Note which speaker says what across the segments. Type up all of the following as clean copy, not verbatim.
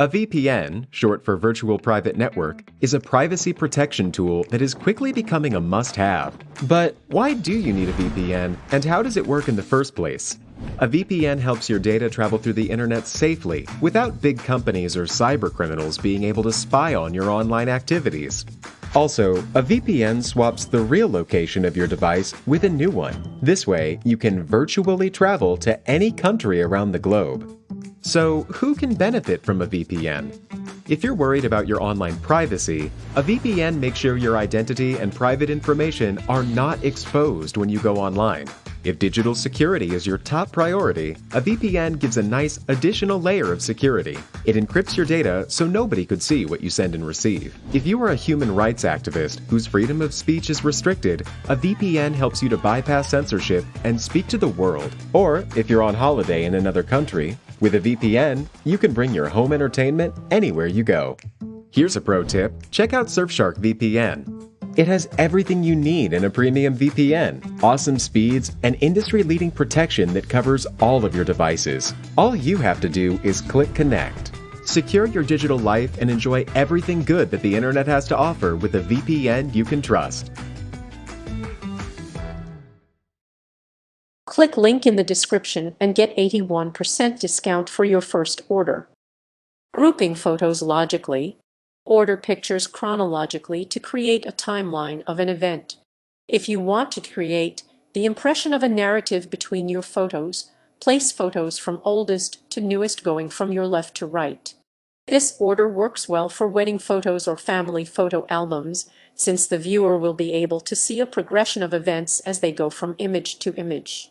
Speaker 1: A VPN, short for Virtual Private Network, is a privacy protection tool that is quickly becoming a must-have. But why do you need a VPN, and how does it work in the first place? A VPN helps your data travel through the internet safely, without big companies or cybercriminals being able to spy on your online activities. Also, a VPN swaps the real location of your device with a new one. This way, you can virtually travel to any country around the globe. So, who can benefit from a VPN? If you're worried about your online privacy, a VPN makes sure your identity and private information are not exposed when you go online. If digital security is your top priority, a VPN gives a nice additional layer of security. It encrypts your data so nobody could see what you send and receive. If you are a human rights activist whose freedom of speech is restricted, a VPN helps you to bypass censorship and speak to the world. Or, if you're on holiday in another country, with a VPN, you can bring your home entertainment anywhere you go. Here's a pro tip: check out Surfshark VPN. It has everything you need in a premium VPN, awesome speeds, and industry-leading protection that covers all of your devices. All you have to do is click connect. Secure your digital life and enjoy everything good that the internet has to offer with a VPN you can trust.
Speaker 2: Click link in the description and get 81% discount for your first order. Grouping photos logically. Order pictures chronologically to create a timeline of an event. If you want to create the impression of a narrative between your photos, place photos from oldest to newest going from your left to right. This order works well for wedding photos or family photo albums, since the viewer will be able to see a progression of events as they go from image to image.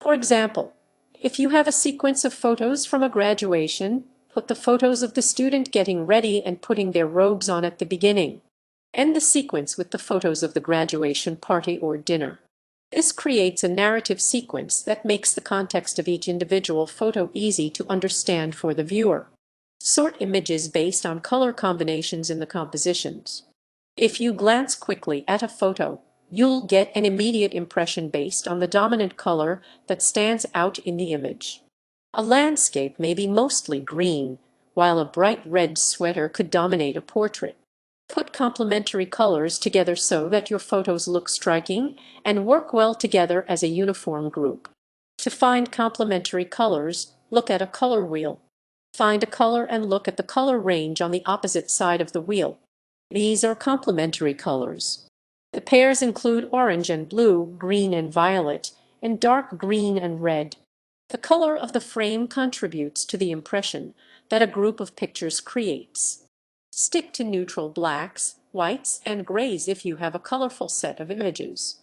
Speaker 2: For example, if you have a sequence of photos from a graduation, put the photos of the student getting ready and putting their robes on at the beginning. End the sequence with the photos of the graduation party or dinner. This creates a narrative sequence that makes the context of each individual photo easy to understand for the viewer. Sort images based on color combinations in the compositions. If you glance quickly at a photo, you'll get an immediate impression based on the dominant color that stands out in the image. A landscape may be mostly green, while a bright red sweater could dominate a portrait. Put complementary colors together so that your photos look striking and work well together as a uniform group. To find complementary colors, look at a color wheel. Find a color and look at the color range on the opposite side of the wheel. These are complementary colors. The pairs include orange and blue, green and violet, and dark green and red. The color of the frame contributes to the impression that a group of pictures creates. Stick to neutral blacks, whites, and grays if you have a colorful set of images.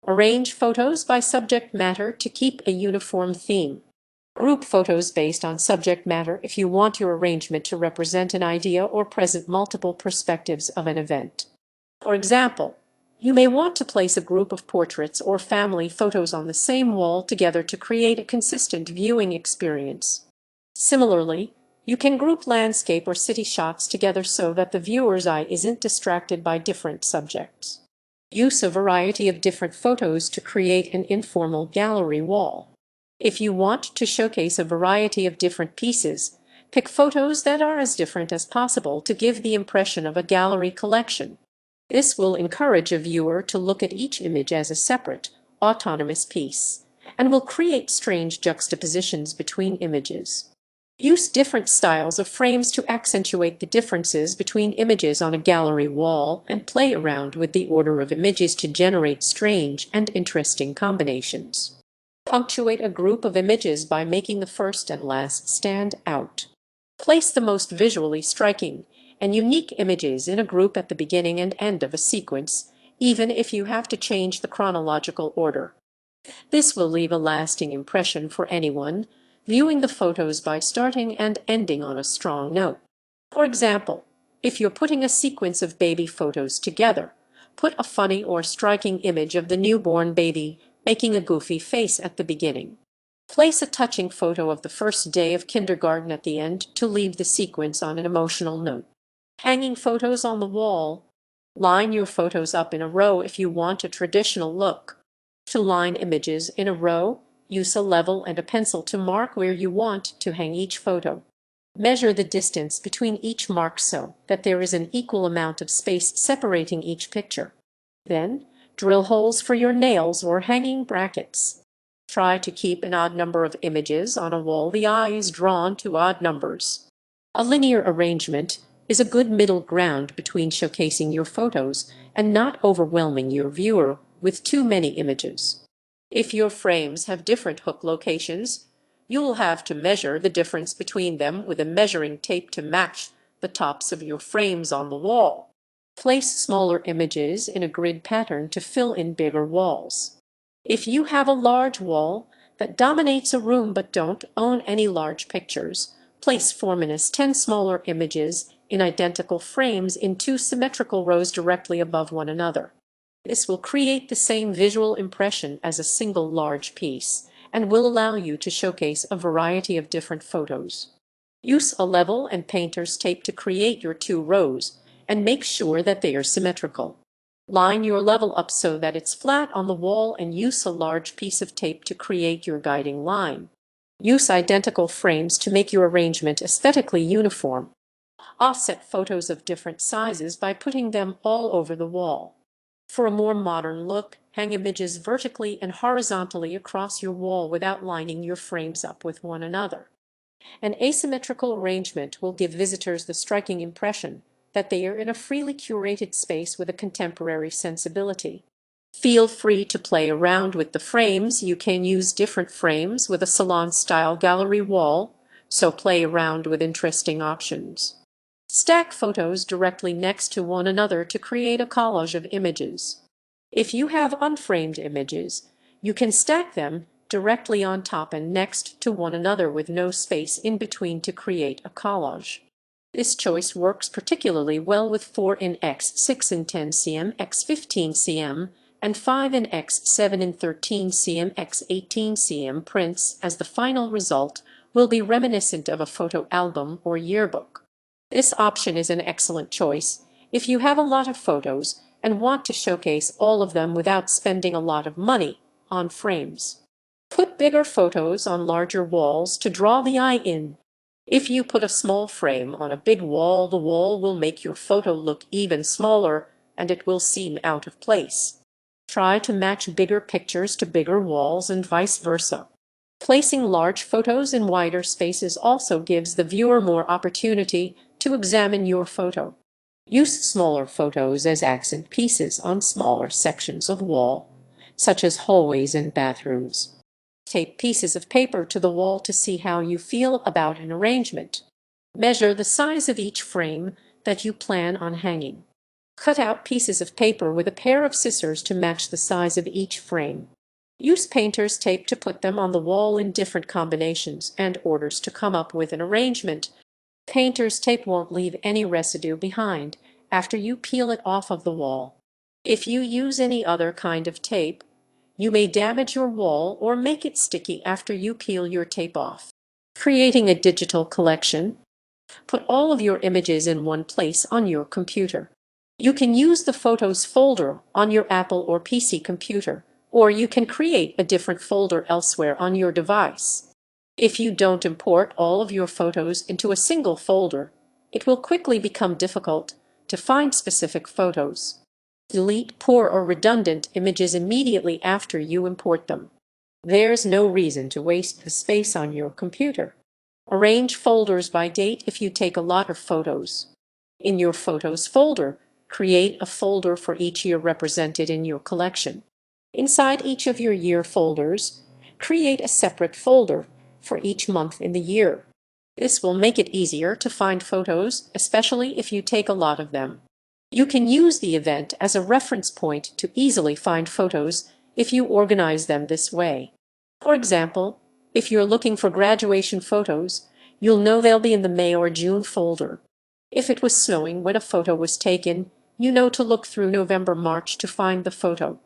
Speaker 2: Arrange photos by subject matter to keep a uniform theme. Group photos based on subject matter if you want your arrangement to represent an idea or present multiple perspectives of an event. For example, you may want to place a group of portraits or family photos on the same wall together to create a consistent viewing experience. Similarly, you can group landscape or city shots together so that the viewer's eye isn't distracted by different subjects. Use a variety of different photos to create an informal gallery wall. If you want to showcase a variety of different pieces, pick photos that are as different as possible to give the impression of a gallery collection. This will encourage a viewer to look at each image as a separate, autonomous piece, and will create strange juxtapositions between images. Use different styles of frames to accentuate the differences between images on a gallery wall and play around with the order of images to generate strange and interesting combinations. Punctuate a group of images by making the first and last stand out. Place the most visually striking and unique images in a group at the beginning and end of a sequence, even if you have to change the chronological order. This will leave a lasting impression for anyone viewing the photos by starting and ending on a strong note. For example, if you're putting a sequence of baby photos together, put a funny or striking image of the newborn baby making a goofy face at the beginning. Place a touching photo of the first day of kindergarten at the end to leave the sequence on an emotional note. Hanging photos on the wall. Line your photos up in a row if you want a traditional look. To line images in a row, use a level and a pencil to mark where you want to hang each photo. Measure the distance between each mark so that there is an equal amount of space separating each picture. Then, drill holes for your nails or hanging brackets. Try to keep an odd number of images on a wall. The eye is drawn to odd numbers. A linear arrangement is a good middle ground between showcasing your photos and not overwhelming your viewer with too many images. If your frames have different hook locations, you will have to measure the difference between them with a measuring tape to match the tops of your frames on the wall. Place smaller images in a grid pattern to fill in bigger walls. If you have a large wall that dominates a room but don't own any large pictures, place 4-10 smaller images in identical frames in 2 symmetrical rows directly above one another. This will create the same visual impression as a single large piece and will allow you to showcase a variety of different photos. Use a level and painter's tape to create your 2 rows and make sure that they are symmetrical. Line your level up so that it's flat on the wall and use a large piece of tape to create your guiding line. Use identical frames to make your arrangement aesthetically uniform. Offset photos of different sizes by putting them all over the wall. For a more modern look, hang images vertically and horizontally across your wall without lining your frames up with one another. An asymmetrical arrangement will give visitors the striking impression that they are in a freely curated space with a contemporary sensibility. Feel free to play around with the frames. You can use different frames with a salon-style gallery wall, so play around with interesting options. Stack photos directly next to one another to create a collage of images. If you have unframed images, you can stack them directly on top and next to one another with no space in between to create a collage. This choice works particularly well with 4 in x 6 in 10 cm x 15 cm and 5 in x 7 in 13 cm x 18 cm prints, as the final result will be reminiscent of a photo album or yearbook. This option is an excellent choice if you have a lot of photos and want to showcase all of them without spending a lot of money on frames. Put bigger photos on larger walls to draw the eye in. If you put a small frame on a big wall, the wall will make your photo look even smaller and it will seem out of place. Try to match bigger pictures to bigger walls and vice versa. Placing large photos in wider spaces also gives the viewer more opportunity to examine your photo. Use smaller photos as accent pieces on smaller sections of wall, such as hallways and bathrooms. Tape pieces of paper to the wall to see how you feel about an arrangement. Measure the size of each frame that you plan on hanging. Cut out pieces of paper with a pair of scissors to match the size of each frame. Use painter's tape to put them on the wall in different combinations and orders to come up with an arrangement. Painter's tape won't leave any residue behind after you peel it off of the wall. If you use any other kind of tape, you may damage your wall or make it sticky after you peel your tape off. Creating a digital collection. Put all of your images in one place on your computer. You can use the Photos folder on your Apple or PC computer, or you can create a different folder elsewhere on your device. If you don't import all of your photos into a single folder, it will quickly become difficult to find specific photos. Delete poor or redundant images immediately after you import them. There's no reason to waste the space on your computer. Arrange folders by date if you take a lot of photos. In your Photos folder, create a folder for each year represented in your collection. Inside each of your year folders, create a separate folder for each month in the year. This will make it easier to find photos, especially if you take a lot of them. You can use the event as a reference point to easily find photos if you organize them this way. For example, if you're looking for graduation photos, you'll know they'll be in the May or June folder. If it was snowing when a photo was taken, you know to look through November-March to find the photo.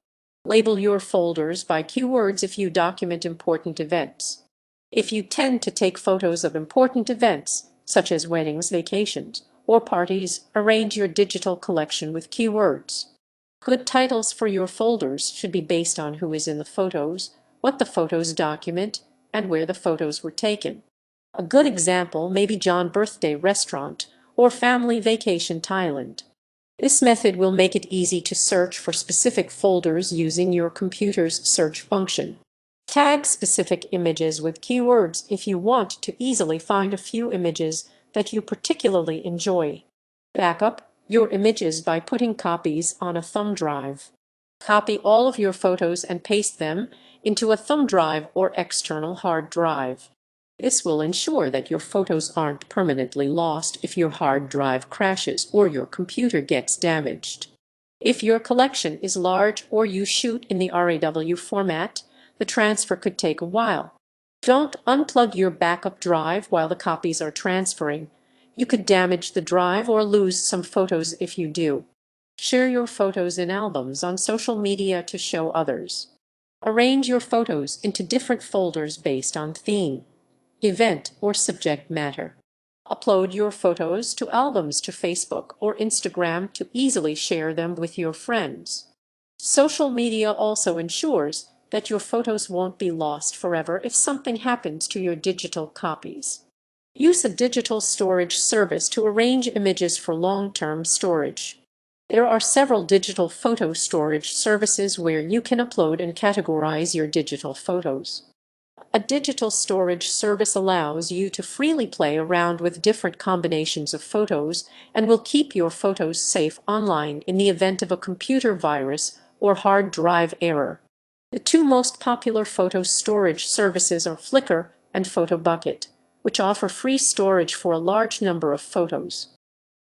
Speaker 2: Label your folders by keywords if you document important events. If you tend to take photos of important events, such as weddings, vacations, or parties, arrange your digital collection with keywords. Good titles for your folders should be based on who is in the photos, what the photos document, and where the photos were taken. A good example may be John Birthday Restaurant or Family Vacation Thailand. This method will make it easy to search for specific folders using your computer's search function. Tag specific images with keywords if you want to easily find a few images that you particularly enjoy. Backup your images by putting copies on a thumb drive. Copy all of your photos and paste them into a thumb drive or external hard drive. This will ensure that your photos aren't permanently lost if your hard drive crashes or your computer gets damaged. If your collection is large or you shoot in the RAW format, the transfer could take a while. Don't unplug your backup drive while the copies are transferring. You could damage the drive or lose some photos if you do. Share your photos in albums on social media to show others. Arrange your photos into different folders based on theme, event, or subject matter. Upload your photos to albums to Facebook or Instagram to easily share them with your friends. Social media also ensures that your photos won't be lost forever if something happens to your digital copies. Use a digital storage service to arrange images for long-term storage. There are several digital photo storage services where you can upload and categorize your digital photos. A digital storage service allows you to freely play around with different combinations of photos and will keep your photos safe online in the event of a computer virus or hard drive error. The two most popular photo storage services are Flickr and PhotoBucket, which offer free storage for a large number of photos.